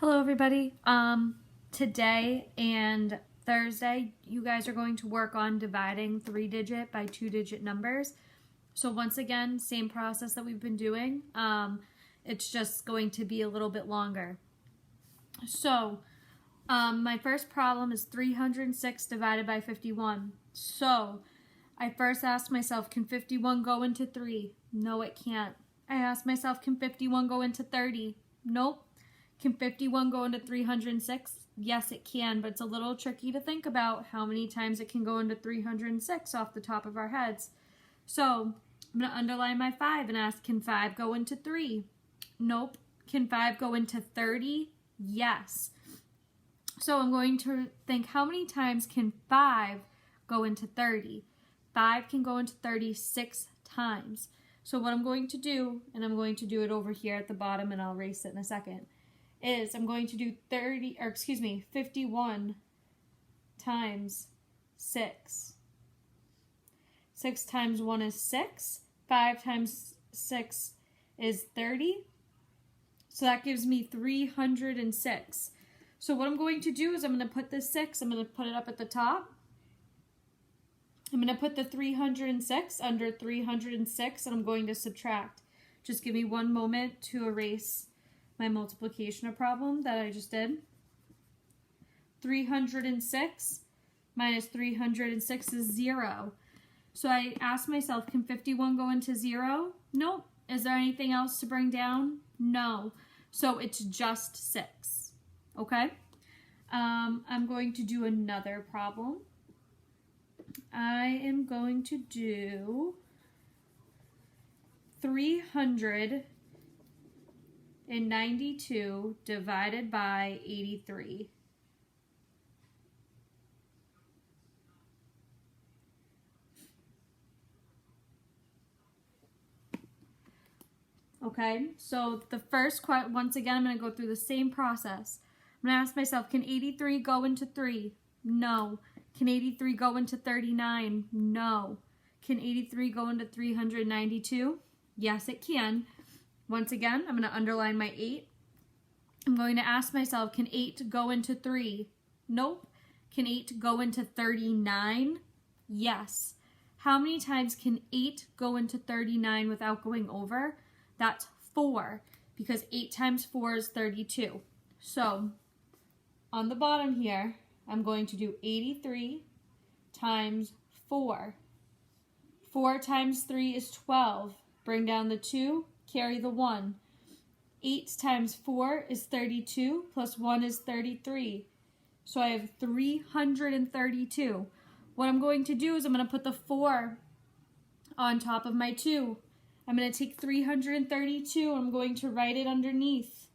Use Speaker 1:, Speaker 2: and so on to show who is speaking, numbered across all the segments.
Speaker 1: Hello everybody. Today and Thursday, you guys are going to work on dividing 3-digit by 2-digit numbers. So once again, same process that we've been doing. It's just going to be a little bit longer. So my first problem is 306 divided by 51. So I first asked myself, can 51 go into 3? No, it can't. I asked myself, can 51 go into 30? Nope. Can 51 go into 306? Yes, it can, but it's a little tricky to think about how many times it can go into 306 off the top of our heads. So I'm going to underline my 5 and ask, can 5 go into 3? Nope. Can 5 go into 30? Yes. So I'm going to think, how many times can 5 go into 30? 5 can go into 36 times. So what I'm going to do, and I'm going to do it over here at the bottom and I'll erase it in a second, is I'm going to do 51 times 6. 6 times 1 is 6. 5 times 6 is 30. So that gives me 306. So what I'm going to do is I'm going to put this 6, I'm going to put it up at the top. I'm going to put the 306 under 306 and I'm going to subtract. Just give me one moment to erase my multiplication problem that I just did. 306 minus 306 is 0. So I asked myself, can 51 go into 0? Nope. Is there anything else to bring down? No. So it's just 6. Okay? I'm going to do another problem. I am going to do 392 divided by 83. Okay, so the first question, once again, I'm going to go through the same process. I'm going to ask myself, can 83 go into 3? No. Can 83 go into 39? No. Can 83 go into 392? Yes, it can. Once again, I'm going to underline my 8. I'm going to ask myself, can 8 go into 3? Nope. Can 8 go into 39? Yes. How many times can 8 go into 39 without going over? That's 4, because 8 times 4 is 32. So, on the bottom here, I'm going to do 83 times 4. 4 times 3 is 12. Bring down the 2, carry the 1. 8 times 4 is 32, plus 1 is 33. So I have 332. What I'm going to do is I'm going to put the 4 on top of my 2. I'm going to take 332, I'm going to write it underneath.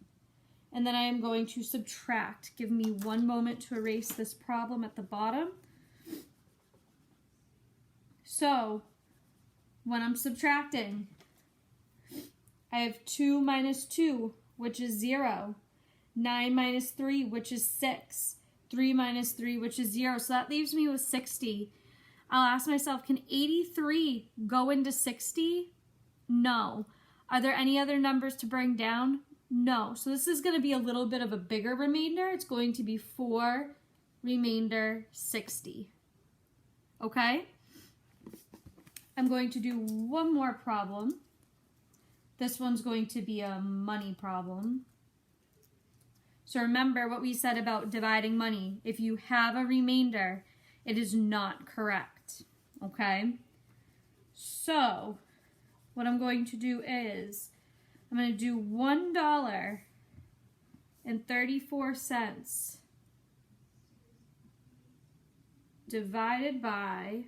Speaker 1: And then I am going to subtract. Give me one moment to erase this problem at the bottom. So, when I'm subtracting, I have 2 minus 2, which is 0. 9 minus 3, which is 6. 3 minus 3, which is 0. So that leaves me with 60. I'll ask myself, can 83 go into 60? No. Are there any other numbers to bring down? No. So this is going to be a little bit of a bigger remainder. It's going to be 4 remainder 60. Okay? I'm going to do one more problem. This one's going to be a money problem. So remember what we said about dividing money. If you have a remainder, it is not correct. Okay? So, what I'm going to do is, I'm going to do $1.34 divided by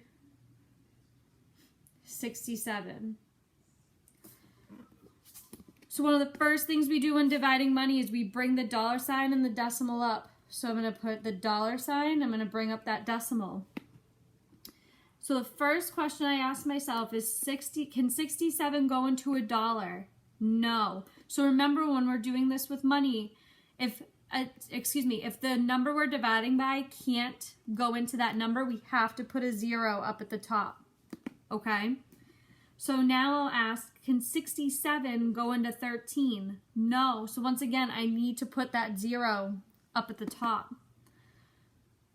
Speaker 1: 67. So one of the first things we do when dividing money is we bring the dollar sign and the decimal up. So I'm going to put the dollar sign, I'm going to bring up that decimal. So the first question I ask myself is, can 67 go into a dollar? No. So remember, when we're doing this with money, if the number we're dividing by can't go into that number, we have to put a 0 up at the top. Okay? So now I'll ask, can 67 go into 13? No. So once again, I need to put that 0 up at the top.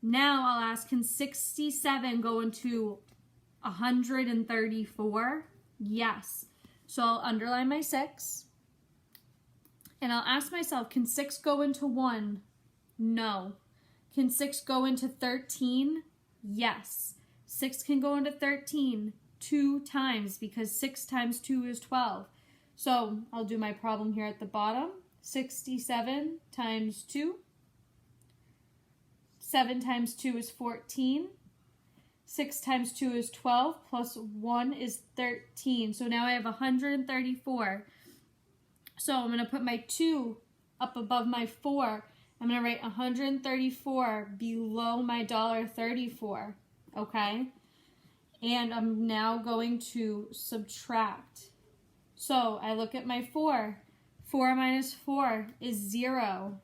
Speaker 1: Now I'll ask, can 67 go into 134? Yes. So I'll underline my 6. And I'll ask myself, can 6 go into 1? No. Can 6 go into 13? Yes. 6 can go into 13 2 times because 6 times 2 is 12. So I'll do my problem here at the bottom. 67 times 2. 7 times 2 is 14. 6 times 2 is 12 plus 1 is 13. So now I have 134. So I'm going to put my 2 up above my 4. I'm going to write 134 below my $1.34. Okay? And I'm now going to subtract. So I look at my 4. 4 minus 4 is 0.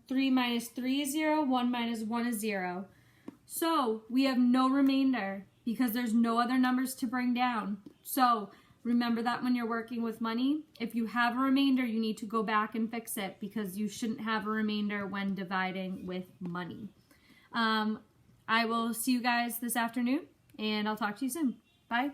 Speaker 1: 3 minus 3 is 0. 1 minus 1 is 0. So we have no remainder because there's no other numbers to bring down. So remember that when you're working with money, if you have a remainder, you need to go back and fix it because you shouldn't have a remainder when dividing with money. I will see you guys this afternoon, and I'll talk to you soon. Bye.